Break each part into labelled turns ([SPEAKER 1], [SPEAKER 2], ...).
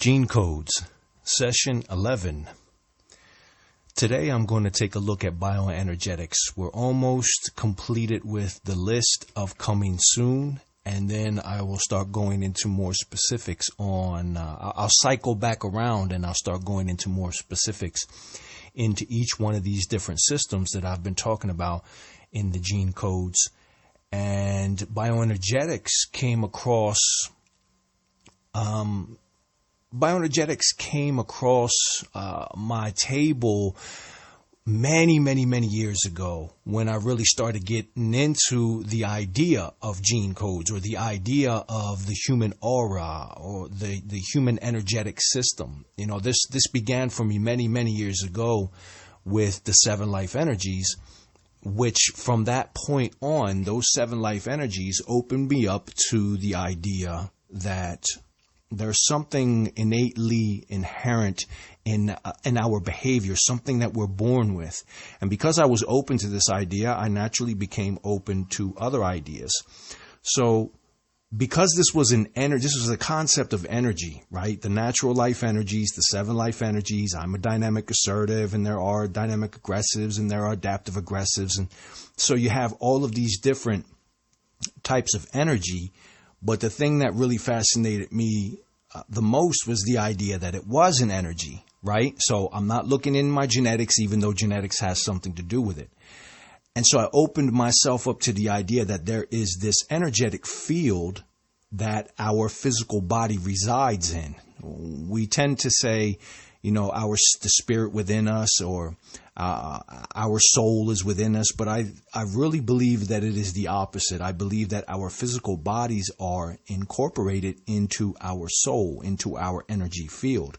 [SPEAKER 1] Gene Codes, Session 11. Today I'm going to take a look at bioenergetics. We're almost completed with the list of coming soon, and then I will start going into more specifics on, I'll cycle back around and I'll start going into more specifics into each one of these different systems that I've been talking about in the Gene Codes. And bioenergetics came across my table many years ago when I really started getting into the idea of gene codes, or the idea of the human aura, or the human energetic system. You know, this began for me many years ago with the 7 life energies, which from that point on, those 7 life energies opened me up to the idea that there's something innately inherent in our behavior, something that we're born with. And because I was open to this idea, I naturally became open to other ideas. So because this was a concept of energy, right? The natural life energies, the 7 life energies. I'm a dynamic assertive, and there are dynamic aggressives, and there are adaptive aggressives. And so you have all of these different types of energy. But the thing that really fascinated me the most was the idea that it was an energy, right? So I'm not looking in my genetics, even though genetics has something to do with it. And so I opened myself up to the idea that there is this energetic field that our physical body resides in. We tend to say, you know, the spirit within us, or our soul is within us. But I really believe that it is the opposite. I believe that our physical bodies are incorporated into our soul, into our energy field.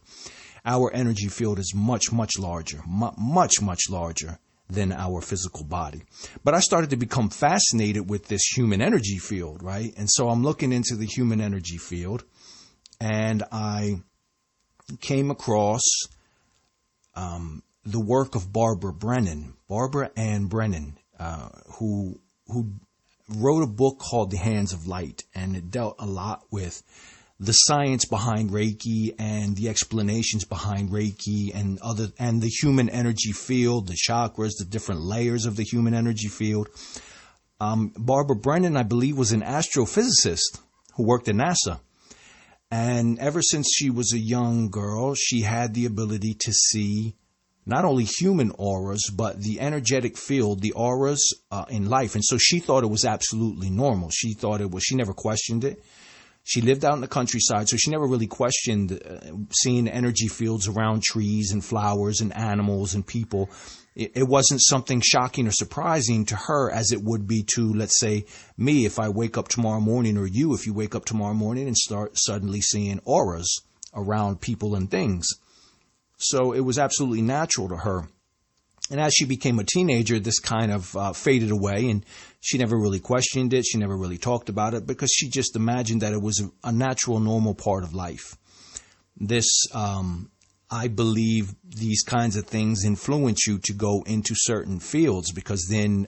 [SPEAKER 1] Our energy field is much larger, much larger than our physical body. But I started to become fascinated with this human energy field, right? And so I'm looking into the human energy field, and I came across the work of Barbara Ann Brennan, who wrote a book called The Hands of Light, and it dealt a lot with the science behind Reiki and the explanations behind Reiki and the human energy field, the chakras, the different layers of the human energy field. Barbara Brennan, I believe, was an astrophysicist who worked at NASA. And ever since she was a young girl, she had the ability to see not only human auras, but the energetic field, the auras in life. And so she thought it was absolutely normal. She never questioned it. She lived out in the countryside, so she never really questioned seeing energy fields around trees and flowers and animals and people. It wasn't something shocking or surprising to her as it would be to, let's say, me if I wake up tomorrow morning, or you if you wake up tomorrow morning and start suddenly seeing auras around people and things. So it was absolutely natural to her. And as she became a teenager, this kind of faded away, and she never really questioned it. She never really talked about it, because she just imagined that it was a natural, normal part of life. I believe these kinds of things influence you to go into certain fields, because then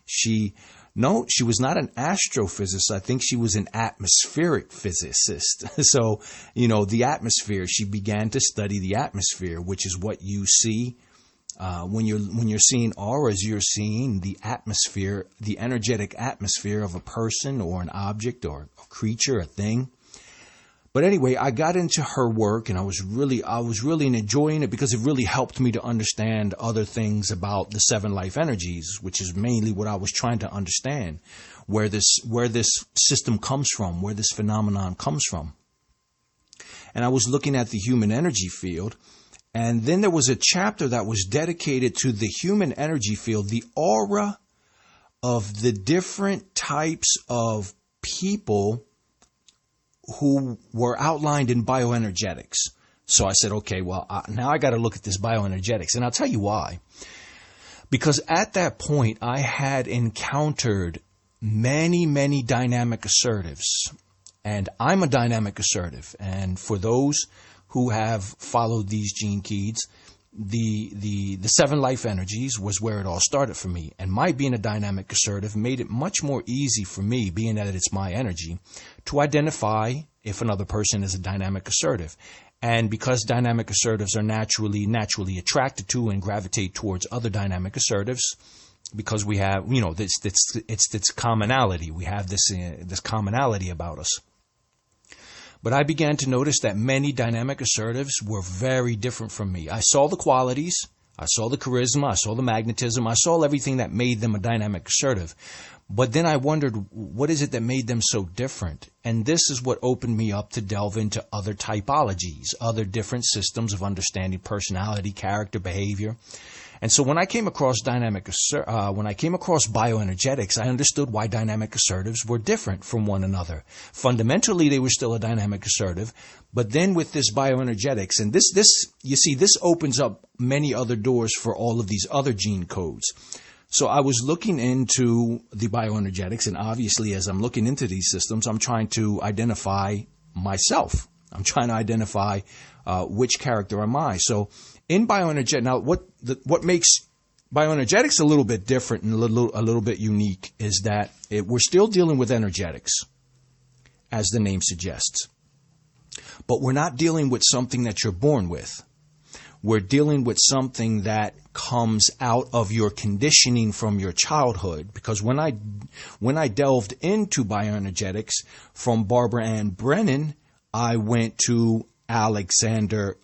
[SPEAKER 1] she was not an astrophysicist. I think she was an atmospheric physicist. So, you know, the atmosphere, she began to study the atmosphere, which is what you see. When you're seeing auras, you're seeing the atmosphere, the energetic atmosphere of a person or an object or a creature, a thing. But anyway, I got into her work, and I was really enjoying it, because it really helped me to understand other things about the 7 life energies, which is mainly what I was trying to understand, where this system comes from, where this phenomenon comes from. And I was looking at the human energy field, and then there was a chapter that was dedicated to the human energy field, the aura of the different types of people who were outlined in bioenergetics. So I said, okay, well, now I got to look at this bioenergetics. And I'll tell you why. Because at that point, I had encountered many dynamic assertives. And I'm a dynamic assertive. And for those who have followed these gene keys, the 7 life energies was where it all started for me. And my being a dynamic assertive made it much more easy for me, being that it's my energy, to identify if another person is a dynamic assertive. And because dynamic assertives are naturally attracted to and gravitate towards other dynamic assertives, because we have, it's this commonality. We have this commonality about us. But I began to notice that many dynamic assertives were very different from me. I saw the qualities, I saw the charisma, I saw the magnetism, I saw everything that made them a dynamic assertive. But then I wondered, what is it that made them so different? And this is what opened me up to delve into other typologies, other different systems of understanding personality, character, behavior. And so when I came across bioenergetics, I understood why dynamic assertives were different from one another. Fundamentally, they were still a dynamic assertive, but then with this bioenergetics, and this opens up many other doors for all of these other gene codes. So I was looking into the bioenergetics, and obviously as I'm looking into these systems, I'm trying to identify myself. I'm trying to identify which character am I. So in bioenergetics, now what makes bioenergetics a little bit different and a little bit unique is that we're still dealing with energetics, as the name suggests. But we're not dealing with something that you're born with. We're dealing with something that comes out of your conditioning from your childhood. Because when I delved into bioenergetics from Barbara Ann Brennan, I went to Alexander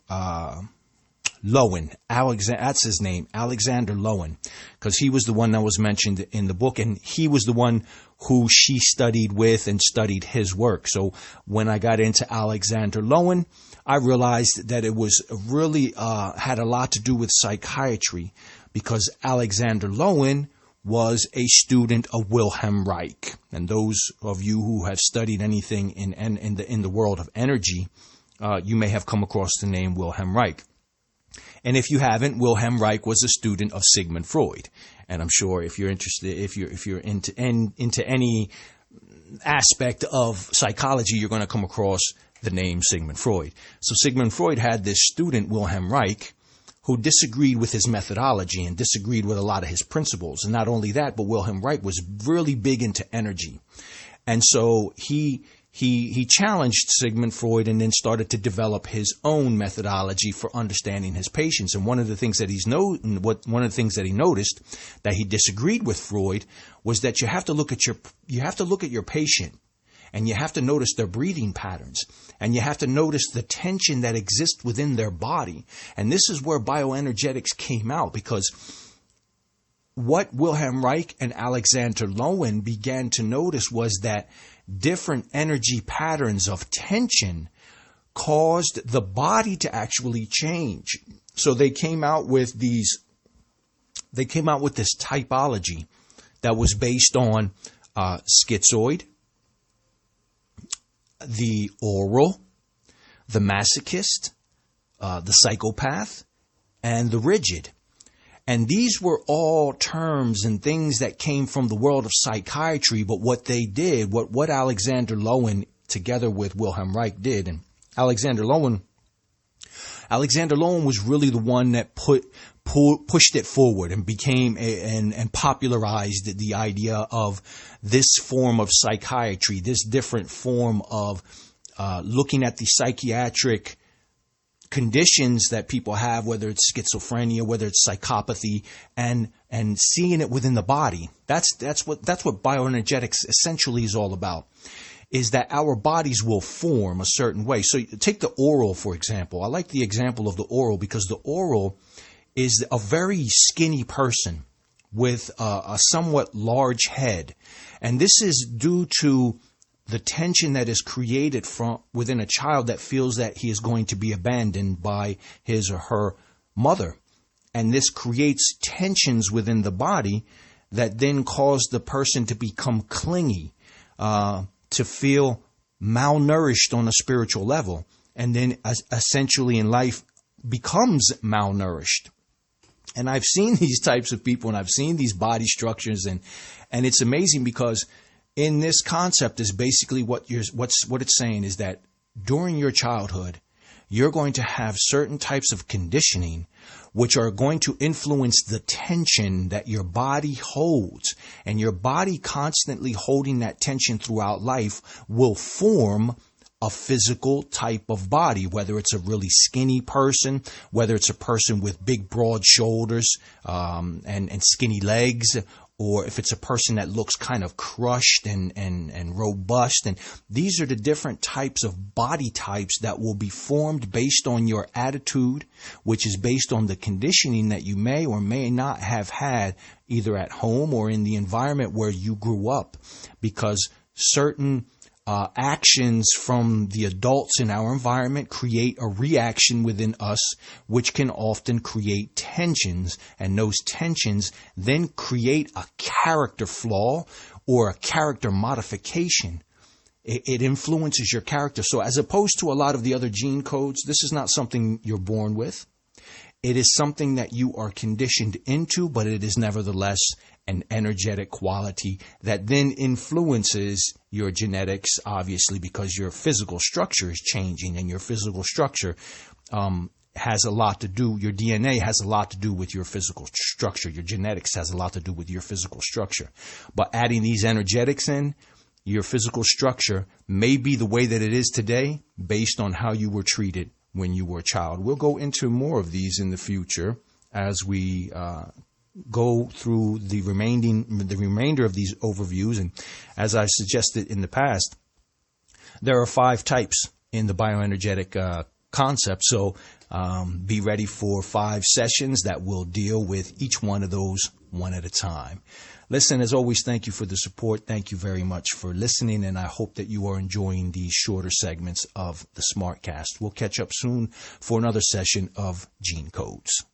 [SPEAKER 1] Lowen. That's his name, Alexander Lowen, because he was the one that was mentioned in the book, and he was the one who she studied with and studied his work. So when I got into Alexander Lowen, I realized that it was really had a lot to do with psychiatry, because Alexander Lowen was a student of Wilhelm Reich. And those of you who have studied anything in the world of energy, you may have come across the name Wilhelm Reich. And if you haven't, Wilhelm Reich was a student of Sigmund Freud. And I'm sure if you're interested, if you're into any aspect of psychology, you're going to come across the name Sigmund Freud. So Sigmund Freud had this student, Wilhelm Reich, who disagreed with his methodology and disagreed with a lot of his principles. And not only that, but Wilhelm Reich was really big into energy. And so he challenged Sigmund Freud and then started to develop his own methodology for understanding his patients. And one of the things that he noticed that he disagreed with Freud was that you have to look at your patient, and you have to notice their breathing patterns, and you have to notice the tension that exists within their body. And this is where bioenergetics came out, because what Wilhelm Reich and Alexander Lowen began to notice was that different energy patterns of tension caused the body to actually change. So they came out with this typology that was based on schizoid, the oral, the masochist, the psychopath, and the rigid. And these were all terms and things that came from the world of psychiatry. But what they did, what Alexander Lowen together with Wilhelm Reich did, and Alexander Lowen was really the one that pushed it forward and became and popularized the idea of this form of psychiatry, this different form of looking at the psychiatric conditions that people have, whether it's schizophrenia, whether it's psychopathy, and seeing it within the body. That's what bioenergetics essentially is all about, is that our bodies will form a certain way. So take the oral, for example. I like the example of the oral because the oral is a very skinny person with a somewhat large head. And this is due to the tension that is created from within a child that feels that he is going to be abandoned by his or her mother. And this creates tensions within the body that then cause the person to become clingy, to feel malnourished on a spiritual level, and then essentially in life becomes malnourished. And I've seen these types of people, and I've seen these body structures, and it's amazing because in this concept is basically what it's saying is that during your childhood, you're going to have certain types of conditioning which are going to influence the tension that your body holds. And your body constantly holding that tension throughout life will form a physical type of body, whether it's a really skinny person, whether it's a person with big, broad shoulders and skinny legs, or if it's a person that looks kind of crushed and robust. And these are the different types of body types that will be formed based on your attitude, which is based on the conditioning that you may or may not have had either at home or in the environment where you grew up, because certain actions from the adults in our environment create a reaction within us, which can often create tensions. And those tensions then create a character flaw or a character modification. It influences your character. So as opposed to a lot of the other gene codes, this is not something you're born with. It is something that you are conditioned into, but it is nevertheless an energetic quality that then influences your genetics, obviously, because your physical structure is changing, and your physical structure has a lot to do, your DNA has a lot to do with your physical structure. Your genetics has a lot to do with your physical structure. But adding these energetics in, your physical structure may be the way that it is today based on how you were treated when you were a child. We'll go into more of these in the future as we go through the remainder of these overviews. And as I suggested in the past, there are 5 types in the bioenergetic concept. So be ready for 5 sessions that will deal with each one of those one at a time. Listen, as always, thank you for the support. Thank you very much for listening, and I hope that you are enjoying these shorter segments of the SmartCast. We'll catch up soon for another session of Gene Codes.